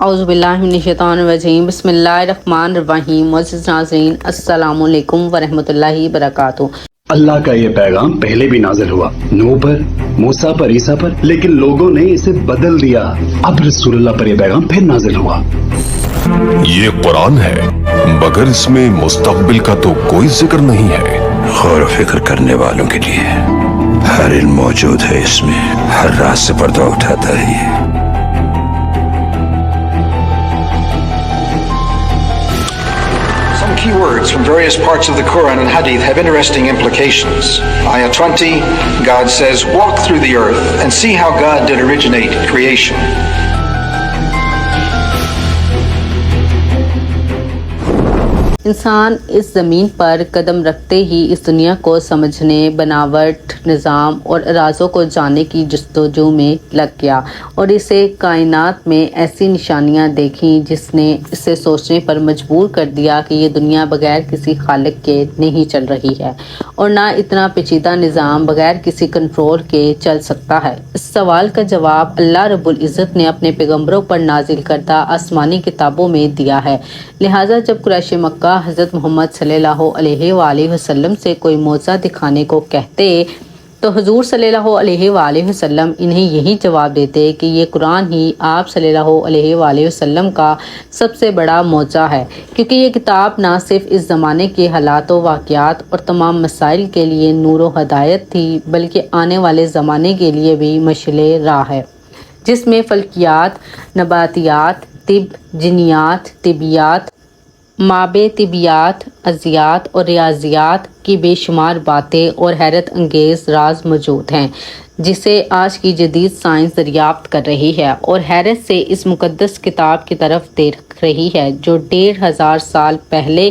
اعوذ باللہ من الشیطان الرجیم بسم اللہ الرحمن الرحیم معزز ناظرین السلام علیکم ورحمۃ اللہ وبرکاتہ۔ اللہ کا یہ پیغام پہلے بھی نازل ہوا، نوح پر، موسیٰ پر، عیسیٰ پر، لیکن لوگوں نے اسے بدل دیا۔ اب رسول اللہ پر یہ پیغام پھر نازل ہوا۔ یہ قرآن ہے مگر اس میں مستقبل کا تو کوئی ذکر نہیں ہے۔ غور و فکر کرنے والوں کے لیے ہر علم موجود ہے، اس میں ہر راز سے پردہ اٹھاتا ہے یہ۔ Some key words from various parts of the Quran and Hadith have interesting implications. Ayah 20, God says, "Walk through the earth and see how God did originate creation." انسان اس زمین پر قدم رکھتے ہی اس دنیا کو سمجھنے، بناوٹ، نظام اور رازوں کو جاننے کی جستجو میں لگ گیا اور اسے کائنات میں ایسی نشانیاں دیکھیں جس نے اسے سوچنے پر مجبور کر دیا کہ یہ دنیا بغیر کسی خالق کے نہیں چل رہی ہے اور نہ اتنا پیچیدہ نظام بغیر کسی کنٹرول کے چل سکتا ہے۔ اس سوال کا جواب اللہ رب العزت نے اپنے پیغمبروں پر نازل کردہ آسمانی کتابوں میں دیا ہے، لہٰذا جب قریش مکہ حضرت محمد صلی اللہ علیہ وآلہ وسلم سے کوئی معجزہ دکھانے کو کہتے تو حضور صلی اللہ علیہ وآلہ وسلم انہیں یہی جواب دیتے کہ یہ قرآن ہی آپ صلی اللہ علیہ وآلہ وسلم کا سب سے بڑا معجزہ ہے، کیونکہ یہ کتاب نہ صرف اس زمانے کے حالات و واقعات اور تمام مسائل کے لیے نور و ہدایت تھی بلکہ آنے والے زمانے کے لیے بھی مشعل راہ ہے، جس میں فلکیات، نباتیات، طب، جنیات، طبیات، مابع طبیات، ارضیات اور ریاضیات کی بے شمار باتیں اور حیرت انگیز راز موجود ہیں جسے آج کی جدید سائنس دریافت کر رہی ہے اور حیرت سے اس مقدس کتاب کی طرف دیکھ رہی ہے جو 1500 سال پہلے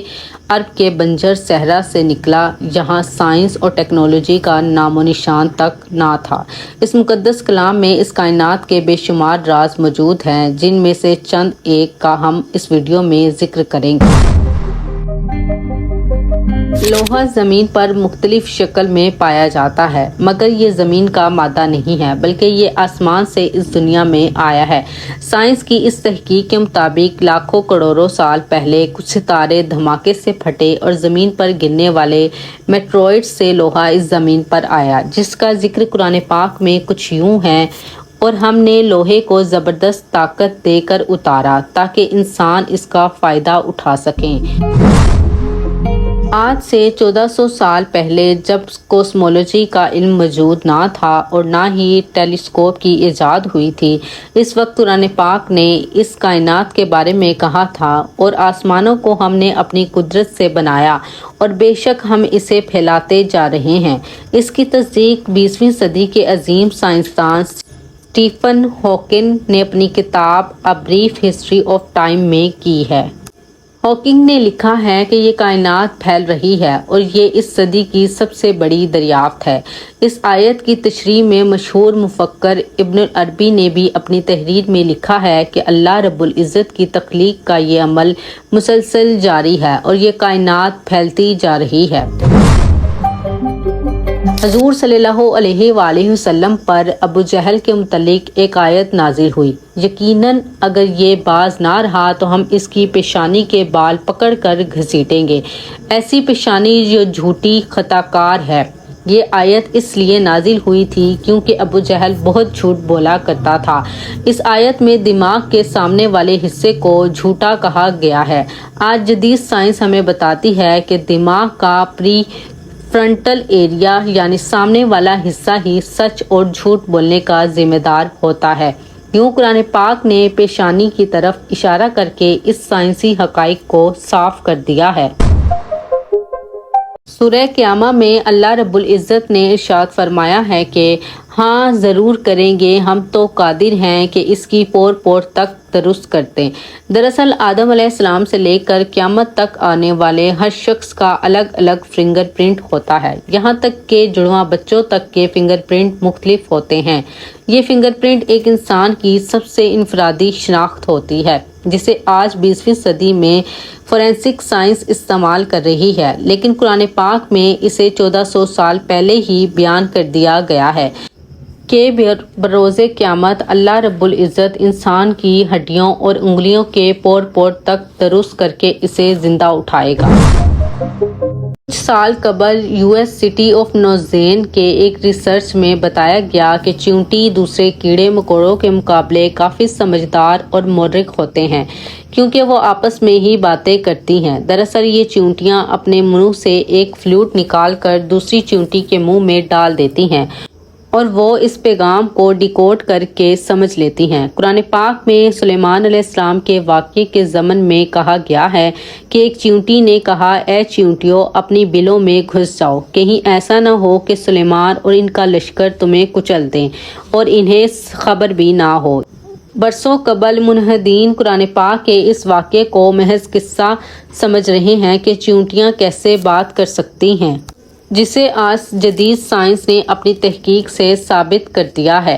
عرب کے بنجر صحرا سے نکلا، جہاں سائنس اور ٹیکنالوجی کا نام و نشان تک نہ تھا۔ اس مقدس کلام میں اس کائنات کے بے شمار راز موجود ہیں جن میں سے چند ایک کا ہم اس ویڈیو میں ذکر کریں گے۔ لوہا زمین پر مختلف شکل میں پایا جاتا ہے مگر یہ زمین کا مادہ نہیں ہے بلکہ یہ آسمان سے اس دنیا میں آیا ہے۔ سائنس کی اس تحقیق کے مطابق لاکھوں کروڑوں سال پہلے کچھ ستارے دھماکے سے پھٹے اور زمین پر گرنے والے میٹروئڈ سے لوہا اس زمین پر آیا، جس کا ذکر قرآن پاک میں کچھ یوں ہے: اور ہم نے لوہے کو زبردست طاقت دے کر اتارا تاکہ انسان اس کا فائدہ اٹھا سکیں۔ آج سے 1400 سال پہلے جب کوسمولوجی کا علم موجود نہ تھا اور نہ ہی ٹیلیسکوپ کی ایجاد ہوئی تھی، اس وقت قرآن پاک نے اس کائنات کے بارے میں کہا تھا: اور آسمانوں کو ہم نے اپنی قدرت سے بنایا اور بے شک ہم اسے پھیلاتے جا رہے ہیں۔ اس کی تصدیق 20ویں صدی کے عظیم سائنسدان اسٹیفن ہاکنگ نے اپنی کتاب a brief history of time میں کی ہے۔ ہاکنگ نے لکھا ہے کہ یہ کائنات پھیل رہی ہے اور یہ اس صدی کی سب سے بڑی دریافت ہے۔ اس آیت کی تشریح میں مشہور مفکر ابن العربی نے بھی اپنی تحریر میں لکھا ہے کہ اللہ رب العزت کی تخلیق کا یہ عمل مسلسل جاری ہے اور یہ کائنات پھیلتی جا رہی ہے۔ حضور صلی اللہ علیہ وآلہ وسلم پر ابو جہل کے متعلق ایک آیت نازل ہوئی: یقیناً اگر یہ باز نہ رہا تو ہم اس کی پیشانی کے بال پکڑ کر گھسیٹیں گے، ایسی پیشانی جو جھوٹی خطا کار ہے۔ یہ آیت اس لیے نازل ہوئی تھی کیونکہ ابو جہل بہت جھوٹ بولا کرتا تھا۔ اس آیت میں دماغ کے سامنے والے حصے کو جھوٹا کہا گیا ہے۔ آج جدید سائنس ہمیں بتاتی ہے کہ دماغ کا پری فرنٹل ایریا یعنی سامنے والا حصہ ہی سچ اور جھوٹ بولنے کا ذمہ دار ہوتا ہے۔ یوں قرآن پاک نے پیشانی کی طرف اشارہ کر کے اس سائنسی حقائق کو صاف کر دیا ہے۔ سورہ قیامہ میں اللہ رب العزت نے ارشاد فرمایا ہے کہ ہاں ضرور کریں گے، ہم تو قادر ہیں کہ اس کی پور پور تک درست کرتے۔ دراصل آدم علیہ السلام سے لے کر قیامت تک آنے والے ہر شخص کا الگ الگ فنگر پرنٹ ہوتا ہے، یہاں تک کہ جڑواں بچوں تک کے فنگر پرنٹ مختلف ہوتے ہیں۔ یہ فنگر پرنٹ ایک انسان کی سب سے انفرادی شناخت ہوتی ہے جسے آج 20ویں صدی میں فورینسک سائنس استعمال کر رہی ہے، لیکن قرآن پاک میں اسے 1400 سال پہلے ہی بیان کر دیا گیا ہے کہ بروز قیامت اللہ رب العزت انسان کی ہڈیوں اور انگلیوں کے پور پور تک درست کر کے اسے زندہ اٹھائے گا۔ کچھ سال قبل US سٹی آف نوزین کے ایک ریسرچ میں بتایا گیا کہ چیونٹی دوسرے کیڑے مکوڑوں کے مقابلے کافی سمجھدار اور محرک ہوتے ہیں کیونکہ وہ آپس میں ہی باتیں کرتی ہیں۔ دراصل یہ چیونٹیاں اپنے منہ سے ایک فلوٹ نکال کر دوسری چیونٹی کے منہ میں ڈال دیتی ہیں اور وہ اس پیغام کو ڈیکوڈ کر کے سمجھ لیتی ہیں۔ قرآن پاک میں سلیمان علیہ السلام کے واقعے کے ضمن میں کہا گیا ہے کہ ایک چیونٹی نے کہا، اے چیونٹیوں اپنی بلوں میں گھس جاؤ، کہیں ایسا نہ ہو کہ سلیمان اور ان کا لشکر تمہیں کچل دیں اور انہیں خبر بھی نہ ہو۔ برسوں قبل منحدین قرآن پاک کے اس واقعے کو محض قصہ سمجھ رہے ہیں کہ چیونٹیاں کیسے بات کر سکتی ہیں، جسے آج جدید سائنس نے اپنی تحقیق سے ثابت کر دیا ہے۔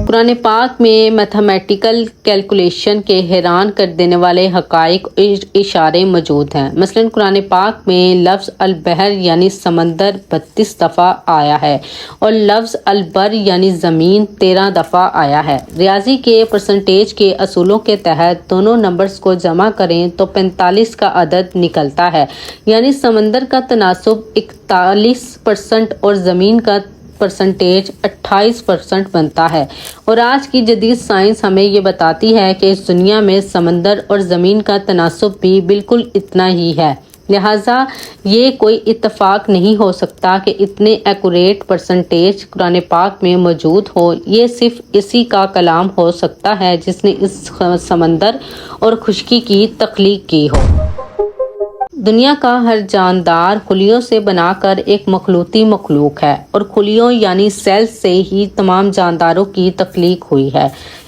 قرآن پاک میں میتھمیٹیکل کیلکولیشن کے حیران کر دینے والے حقائق اشارے موجود ہیں۔ مثلا قرآن پاک میں لفظ البحر یعنی سمندر 32 دفعہ آیا ہے اور لفظ البر یعنی زمین 13 دفعہ آیا ہے۔ ریاضی کے پرسنٹیج کے اصولوں کے تحت دونوں نمبرز کو جمع کریں تو 45 کا عدد نکلتا ہے، یعنی سمندر کا تناسب 41% اور زمین کا پرسنٹیج 28% بنتا ہے۔ اور آج کی جدید سائنس ہمیں یہ بتاتی ہے کہ اس دنیا میں سمندر اور زمین کا تناسب بھی بالکل اتنا ہی ہے، لہٰذا یہ کوئی اتفاق نہیں ہو سکتا کہ اتنے ایکوریٹ پرسنٹیج قرآن پاک میں موجود ہو۔ یہ صرف اسی کا کلام ہو سکتا ہے جس نے اس سمندر اور خشکی کی تخلیق کی ہو۔ دنیا کا ہر جاندار خلیوں سے بنا کر ایک مخلوطی مخلوق ہے اور خلیوں یعنی سیل سے ہی تمام جانداروں کی تخلیق ہوئی ہے۔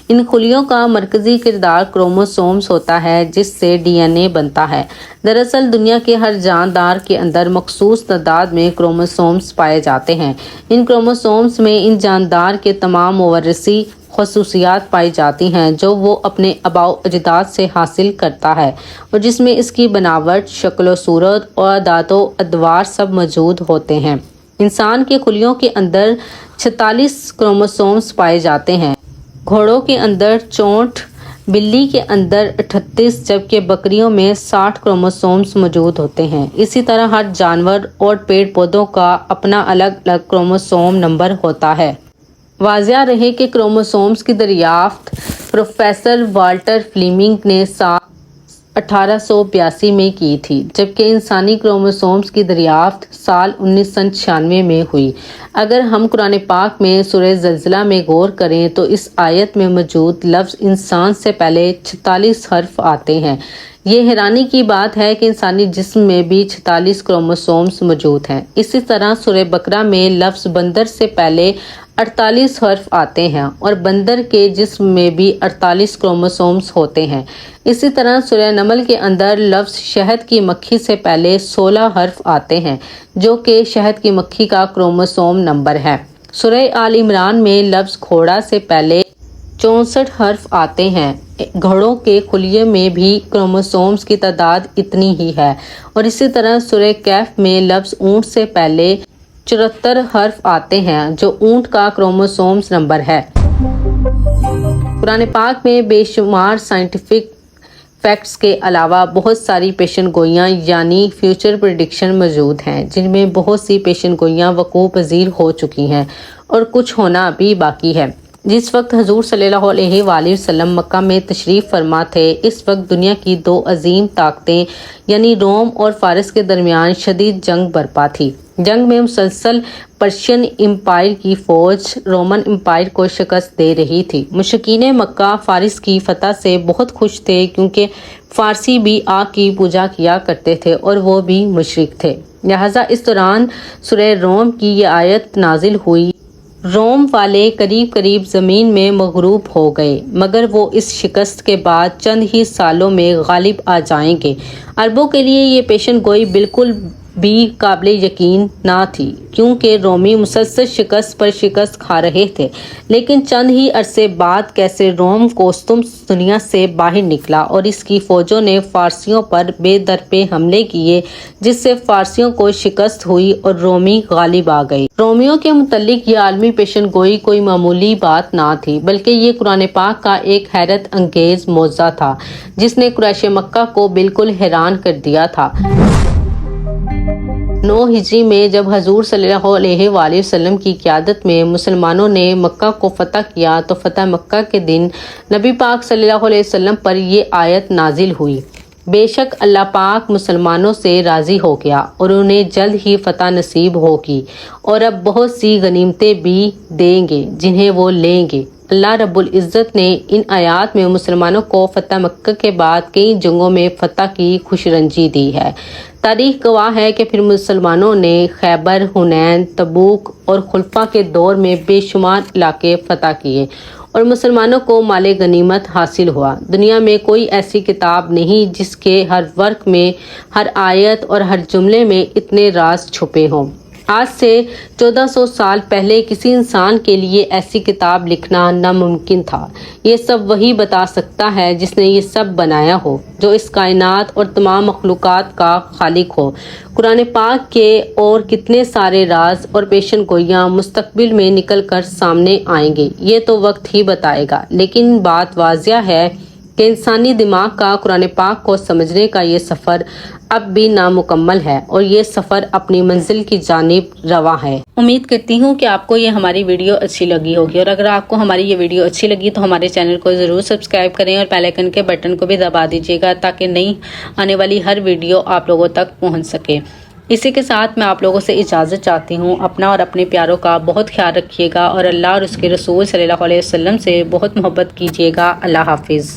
ان خلیوں کا مرکزی کردار کروموسومز ہوتا ہے جس سے DNA بنتا ہے۔ دراصل دنیا کے ہر جاندار کے اندر مخصوص تعداد میں کروموسومز پائے جاتے ہیں۔ ان کروموسومز میں ان جاندار کے تمام موروثی خصوصیات پائی جاتی ہیں جو وہ اپنے آباء و اجداد سے حاصل کرتا ہے اور جس میں اس کی بناوٹ، شکل و صورت اور عادات و ادوار سب موجود ہوتے ہیں۔ انسان کے خلیوں کے اندر 46 کروموسومز پائے جاتے ہیں، گھوڑوں کے اندر 64، بلی کے اندر 38، جبکہ بکریوں میں 60 کروموسومز موجود ہوتے ہیں۔ اسی طرح ہر جانور اور پیڑ پودوں کا اپنا الگ الگ کروموسوم نمبر ہوتا ہے۔ واضح رہے کہ کروموسومز کی دریافت پروفیسر والٹر فلیمنگ نے سال 1882 میں کی تھی، جبکہ انسانی کروموسومز کی دریافت سال 1996 میں ہوئی۔ اگر ہم قرآن پاک میں سورہ زلزلہ میں غور کریں تو اس آیت میں موجود لفظ انسان سے پہلے 46 حرف آتے ہیں۔ یہ حیرانی کی بات ہے کہ انسانی جسم میں بھی 46 کروموسومز موجود ہیں۔ اسی طرح سورہ بقرہ میں لفظ بندر سے پہلے 48 حرف آتے ہیں اور بندر کے جسم میں بھی 48 کروموسومز ہوتے ہیں۔ اسی طرح سورہ نمل کے اندر لفظ شہد کی مکھی سے پہلے 16 حرف آتے ہیں جو کہ شہد کی مکھی کا کروموسوم نمبر ہے۔ سورہ آل عمران میں لفظ گھوڑا سے پہلے 64 حرف آتے ہیں۔ گھوڑوں کے خلیے میں بھی کروموسومز کی تعداد اتنی ہی ہے اور اسی طرح سورہ کہف میں لفظ اونٹ سے پہلے 74 حرف آتے ہیں جو اونٹ کا کروموسومز نمبر ہے۔ قرآن پاک میں بے شمار سائنٹیفک فیکٹس کے علاوہ بہت ساری پیشن گوئیاں یعنی فیوچر پریڈکشن موجود ہیں، جن میں بہت سی پیشن گوئیاں وقوع پذیر ہو چکی ہیں اور کچھ ہونا بھی باقی ہے۔ جس وقت حضور صلی اللہ علیہ وآلہ وسلم مکہ میں تشریف فرما تھے، اس وقت دنیا کی دو عظیم طاقتیں یعنی روم اور فارس کے درمیان شدید جنگ برپا تھی۔ جنگ میں مسلسل پرشین امپائر کی فوج رومن امپائر کو شکست دے رہی تھی۔ مشرکین مکہ فارس کی فتح سے بہت خوش تھے کیونکہ فارسی بھی آگ کی پوجا کیا کرتے تھے اور وہ بھی مشرک تھے، لہٰذا اس دوران سورہ روم کی یہ آیت نازل ہوئی۔ روم والے قریب قریب زمین میں مغلوب ہو گئے مگر وہ اس شکست کے بعد چند ہی سالوں میں غالب آ جائیں گے۔ عربوں کے لیے یہ پیشن گوئی بالکل بھی قابل یقین نہ تھی، کیونکہ رومی مسلسل شکست پر شکست کھا رہے تھے۔ لیکن چند ہی عرصے بعد کیسے روم قسطنطنیہ دنیا سے باہر نکلا اور اس کی فوجوں نے فارسیوں پر بے درپے حملے کیے، جس سے فارسیوں کو شکست ہوئی اور رومی غالب آ گئے۔ رومیوں کے متعلق یہ عالمی پیشن گوئی کوئی معمولی بات نہ تھی، بلکہ یہ قرآن پاک کا ایک حیرت انگیز معجزہ تھا جس نے قریش مکہ کو بالکل حیران کر دیا تھا۔ 9 ہجری میں جب حضور صلی اللہ علیہ وآلہ وسلم کی قیادت میں مسلمانوں نے مکہ کو فتح کیا تو فتح مکہ کے دن نبی پاک صلی اللہ علیہ وسلم پر یہ آیت نازل ہوئی: بے شک اللہ پاک مسلمانوں سے راضی ہو گیا اور انہیں جلد ہی فتح نصیب ہوگی، اور اب بہت سی غنیمتیں بھی دیں گے جنہیں وہ لیں گے۔ اللہ رب العزت نے ان آیات میں مسلمانوں کو فتح مکہ کے بعد کئی جنگوں میں فتح کی خوشرنجی دی ہے۔ تاریخ گواہ ہے کہ پھر مسلمانوں نے خیبر، حنین، تبوک اور خلفاء کے دور میں بے شمار علاقے فتح کیے اور مسلمانوں کو مال غنیمت حاصل ہوا۔ دنیا میں کوئی ایسی کتاب نہیں جس کے ہر ورق میں، ہر آیت اور ہر جملے میں اتنے راز چھپے ہوں۔ آج سے 1400 سال پہلے کسی انسان کے لیے ایسی کتاب لکھنا ناممکن تھا۔ یہ سب وہی بتا سکتا ہے جس نے یہ سب بنایا ہو، جو اس کائنات اور تمام مخلوقات کا خالق ہو۔ قرآن پاک کے اور کتنے سارے راز اور پیشن گوئیاں مستقبل میں نکل کر سامنے آئیں گے، یہ تو وقت ہی بتائے گا، لیکن بات واضح ہے کہ انسانی دماغ کا قرآن پاک کو سمجھنے کا یہ سفر اب بھی نامکمل ہے اور یہ سفر اپنی منزل کی جانب رواں ہے۔ امید کرتی ہوں کہ آپ کو یہ ہماری ویڈیو اچھی لگی ہوگی، اور اگر آپ کو ہماری یہ ویڈیو اچھی لگی تو ہمارے چینل کو ضرور سبسکرائب کریں اور بیل آئیکن کے بٹن کو بھی دبا دیجیے گا تاکہ نئی آنے والی ہر ویڈیو آپ لوگوں تک پہنچ سکے۔ اسی کے ساتھ میں آپ لوگوں سے اجازت چاہتی ہوں۔ اپنا اور اپنے پیاروں کا بہت خیال رکھیے گا اور اللہ اور اس کے رسول صلی اللہ علیہ وسلم سے بہت محبت کیجیے گا۔ اللہ حافظ۔